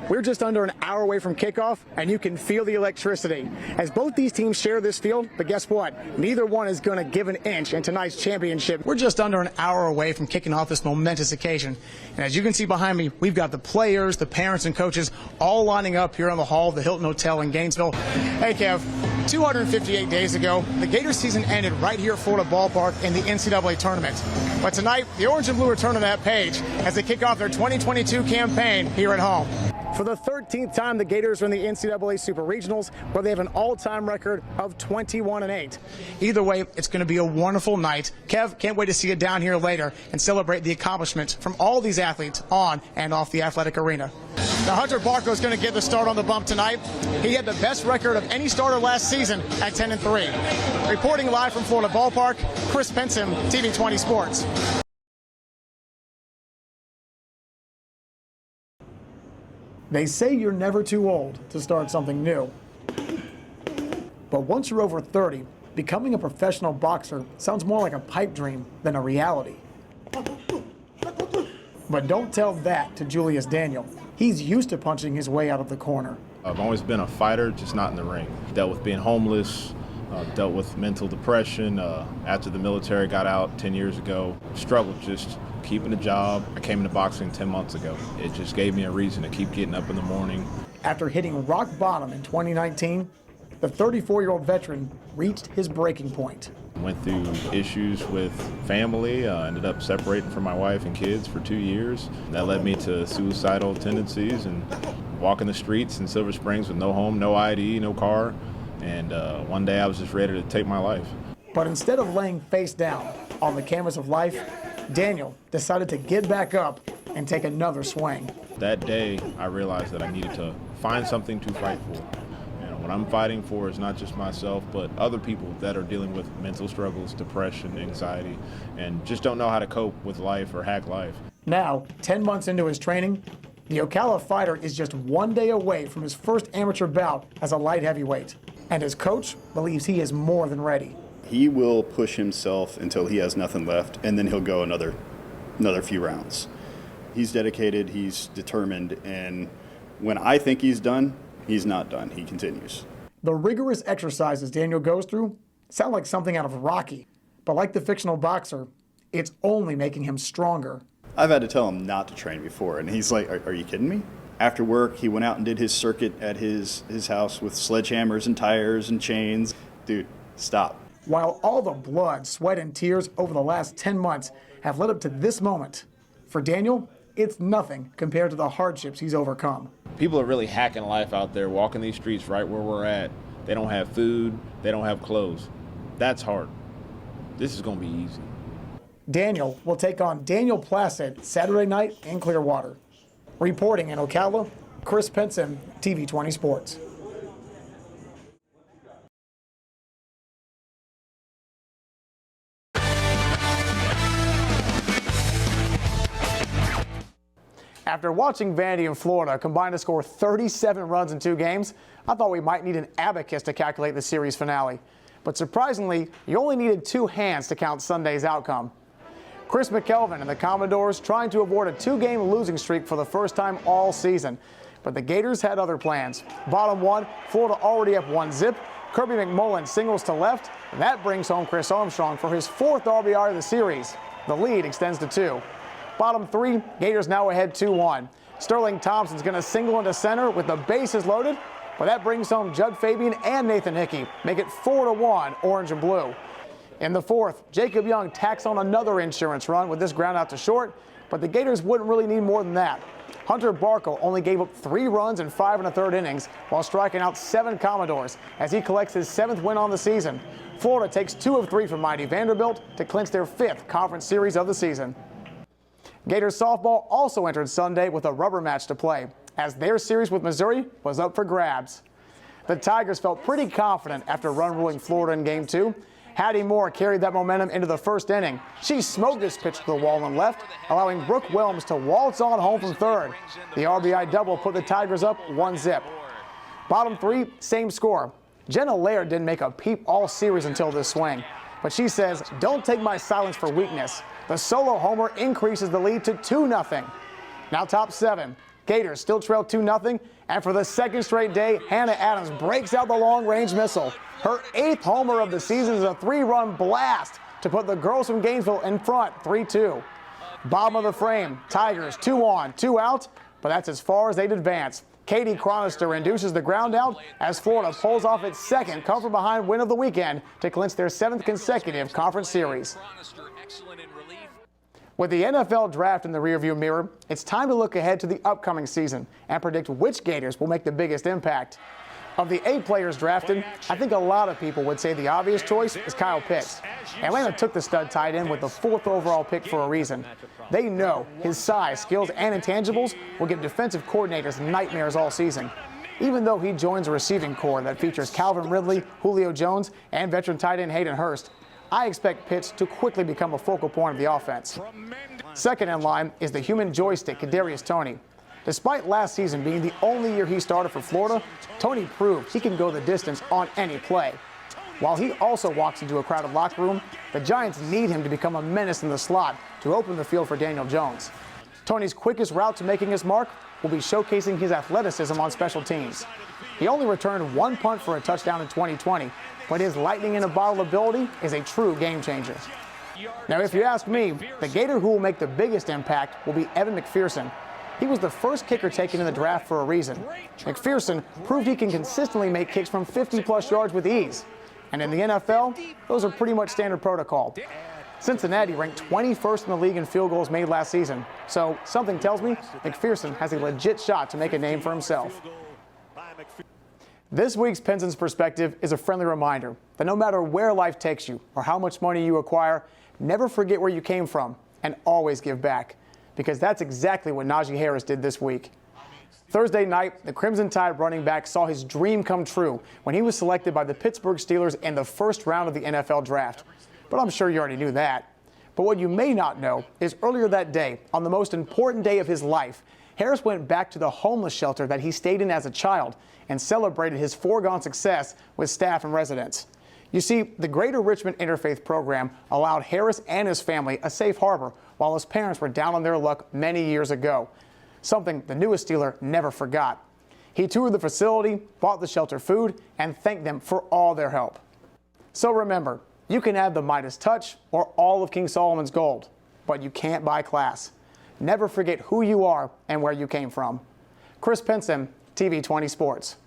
We're just under an hour away from kickoff, and you can feel the electricity as both these teams share this field. But guess what? Neither one is going to give an inch in tonight's championship. We're just under an hour away from kicking off this momentous occasion. And as you can see behind me, we've got the players, the parents, and coaches all lining up here in the hall of the Hilton Hotel in Gainesville. Hey, Kev, 258 days ago, the Gators season ended right here at Florida Ballpark in the NCAA tournament. But tonight, the Orange and Blue return to that page as they kick off their 2022 campaign here at home. For the 13th time, the Gators are in the NCAA Super Regionals, where they have an all-time record of 21-8. Either way, it's going to be a wonderful night. Kev, can't wait to see you down here later and celebrate the accomplishments from all these athletes on and off the athletic arena. Now, Hunter Barco is going to get the start on the bump tonight. He had the best record of any starter last season at 10-3. Reporting live from Florida Ballpark, Chris Pinson, TV 20 Sports. They say you're never too old to start something new. But once you're over 30, becoming a professional boxer sounds more like a pipe dream than a reality. But don't tell that to Julius Daniel. He's used to punching his way out of the corner. I've always been a fighter, just not in the ring. Dealt with being homeless, dealt with mental depression. After the military, got out 10 years ago. Struggled just keeping a job. I came into boxing 10 months ago. It just gave me a reason to keep getting up in the morning. After hitting rock bottom in 2019, the 34-year-old veteran reached his breaking point. Went through issues with family, ended up separating from my wife and kids for 2 years. That led me to suicidal tendencies and walking the streets in Silver Springs with no home, no ID, no car. And one day I was just ready to take my life. But instead of laying face down on the canvas of life, Daniel decided to get back up and take another swing. That day, I realized that I needed to find something to fight for. What I'm fighting for is not just myself, but other people that are dealing with mental struggles, depression, anxiety, and just don't know how to cope with life or hack life. Now, 10 months into his training, the Ocala fighter is just 1 day away from his first amateur bout as a light heavyweight. And his coach believes he is more than ready. He will push himself until he has nothing left, and then he'll go another few rounds. He's dedicated, he's determined, and when I think he's done, he's not done. He continues. The rigorous exercises Daniel goes through sound like something out of Rocky, but like the fictional boxer, it's only making him stronger. I've had to tell him not to train before, and he's like, are you kidding me? After work, he went out and did his circuit at his house with sledgehammers and tires and chains. Dude, stop. While all the blood, sweat, and tears over the last 10 months have led up to this moment, for Daniel, it's nothing compared to the hardships he's overcome. People are really hacking life out there, walking these streets right where we're at. They don't have food, they don't have clothes. That's hard. This is going to be easy. Daniel will take on Daniel Placid Saturday night in Clearwater. Reporting in Ocala, Chris Pinson, TV 20 Sports. After watching Vandy and Florida combine to score 37 runs in 2 games, I thought we might need an abacus to calculate the series finale. But surprisingly, you only needed 2 hands to count Sunday's outcome. Chris McKelvin and the Commodores trying to avoid a 2-game losing streak for the first time all season. But the Gators had other plans. Bottom 1, Florida already up 1-zip. Kirby McMullen singles to left, and that brings home Chris Armstrong for his 4th RBI of the series. The lead extends to 2. Bottom 3, Gators now ahead 2-1. Sterling Thompson's going to single into center with the bases loaded, but that brings home Judd Fabian and Nathan Hickey, make it 4-1, Orange and Blue. In the 4th, Jacob Young tacks on another insurance run with this ground out to short, but the Gators wouldn't really need more than that. Hunter Barco only gave up 3 runs in 5 1/3 innings while striking out 7 Commodores as he collects his 7th win on the season. Florida takes 2 of 3 from mighty Vanderbilt to clinch their 5th conference series of the season. Gators softball also entered Sunday with a rubber match to play, as their series with Missouri was up for grabs. The Tigers felt pretty confident after run-ruling Florida in Game 2. Hattie Moore carried that momentum into the 1st inning. She smoked this pitch to the wall and left, allowing Brooke Wilms to waltz on home from 3rd. The RBI double put the Tigers up 1-zip. Bottom 3, same score. Jenna Laird didn't make a peep all series until this swing, but she says, "Don't take my silence for weakness." The solo homer increases the lead to 2-0. Now top 7. Gators still trail 2-0, and for the second straight day, Hannah Adams breaks out the long-range missile. Her 8th homer of the season is a 3-run blast to put the girls from Gainesville in front 3-2. Bottom of the frame, Tigers 2 on, 2 out, but that's as far as they'd advance. Katie Chronister induces the ground out as Florida pulls off its second come-from-behind win of the weekend to clinch their 7th consecutive conference series. With the NFL draft in the rearview mirror, it's time to look ahead to the upcoming season and predict which Gators will make the biggest impact. Of the 8 players drafted, I think a lot of people would say the obvious choice is Kyle Pitts. Atlanta took the stud tight end with the 4th overall pick for a reason. They know his size, skills, and intangibles will give defensive coordinators nightmares all season. Even though he joins a receiving core that features Calvin Ridley, Julio Jones, and veteran tight end Hayden Hurst, I expect Pitts to quickly become a focal point of the offense. Second in line is the human joystick, Kadarius Toney. Despite last season being the only year he started for Florida, Toney proved he can go the distance on any play. While he also walks into a crowded locker room, the Giants need him to become a menace in the slot to open the field for Daniel Jones. Toney's quickest route to making his mark will be showcasing his athleticism on special teams. He only returned 1 punt for a touchdown in 2020, but his lightning-in-a-bottle ability is a true game changer. Now, if you ask me, the Gator who will make the biggest impact will be Evan McPherson. He was the first kicker taken in the draft for a reason. McPherson proved he can consistently make kicks from 50-plus yards with ease. And in the NFL, those are pretty much standard protocol. Cincinnati ranked 21st in the league in field goals made last season. So something tells me McPherson has a legit shot to make a name for himself. This week's Pinson's Perspective is a friendly reminder that no matter where life takes you or how much money you acquire, never forget where you came from and always give back. Because that's exactly what Najee Harris did this week. Thursday night, the Crimson Tide running back saw his dream come true when he was selected by the Pittsburgh Steelers in the first round of the NFL draft. But I'm sure you already knew that. But what you may not know is earlier that day, on the most important day of his life, Harris went back to the homeless shelter that he stayed in as a child and celebrated his foregone success with staff and residents. You see, the Greater Richmond Interfaith Program allowed Harris and his family a safe harbor while his parents were down on their luck many years ago, something the newest Steeler never forgot. He toured the facility, bought the shelter food, and thanked them for all their help. So remember, you can have the Midas touch or all of King Solomon's gold, but you can't buy class. Never forget who you are and where you came from. Chris Pinson, TV 20 Sports.